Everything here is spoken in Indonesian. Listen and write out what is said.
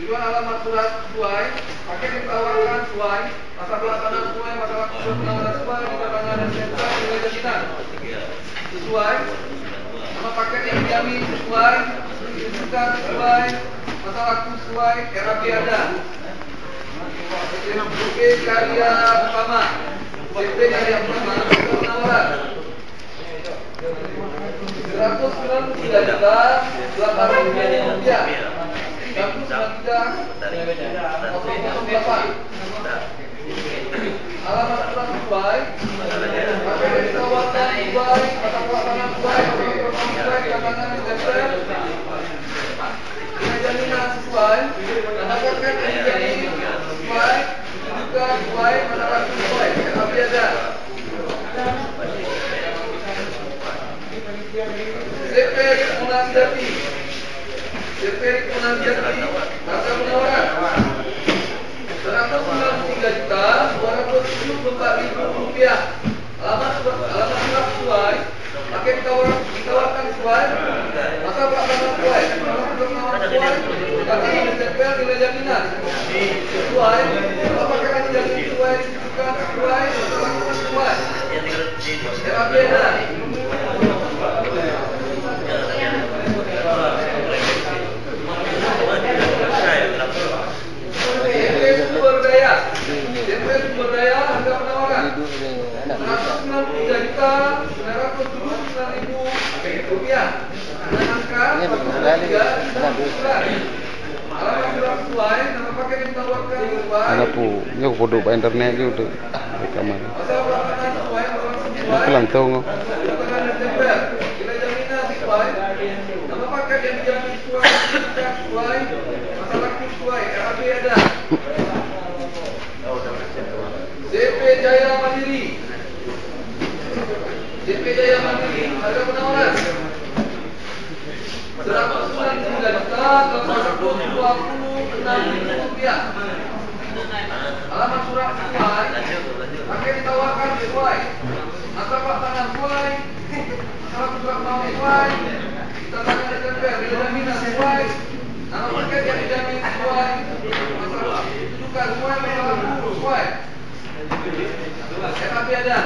Tujuan alamat surat sesuai, paket ditawarkan sesuai, masa pelaksanaan sesuai, masa waktu penawaran sesuai, masa penanganan sesuai, nilai jaminan sesuai, nama paket yang dijamin sesuai, ditentukan sesuai, masa waktu sesuai, RAP ada. CP karya utama, CP karya utama, penawaran 193 juta 8.000 rupiah. 193 alamat surat sesuai, paket ditawarkan sesuai, masa pelaksanaan sesuai, sesuai, tantangan investor, jaminan sesuai, dana paket yang dijamin sesuai, juga sesuai, masa waktu sesuai, RAP ada. CP Kepunan Jati, CP Kepunan Jati, harga penawaran 193 juta 274.000 rupiah. Alamat surat sesuai, paket ditawarkan sesuai, masa pelaksanaan sesuai, tapi ditempel nilai jaminan sesuai, masa paket yang dijamin sesuai, ditentukan sesuai, masa lakukan sesuai, RAP ada. CP Sumber Daya harga penawaran 193 juta 979.000 rupiah. Dan angka 43 alamat surat sesuai, nama paket yang ditawarkan sesuai. Ano po, yung produk pa internet yun udah rekaman. Masa pelaksanaan sesuai, Ako lang to ngo. tantangan Desember, nilai jaminan sesuai, nama paket yang dijamin sesuai, ditentukan sesuai, masa waktu sesuai, RAP ada. CP Jaya Mandiri, CP Jaya Mandiri, harga penawaran 193 juta 826.000 rupiah. Alamat surat sesuai, paket ditawarkan sesuai, masa pelaksanaan sesuai, masa waktu surat mau sesuai, tantangan Desember, nilai jaminan sesuai, nama paket yang dijamin sesuai, masa ditentukan sesuai, masa waktu sesuai. RAP ada.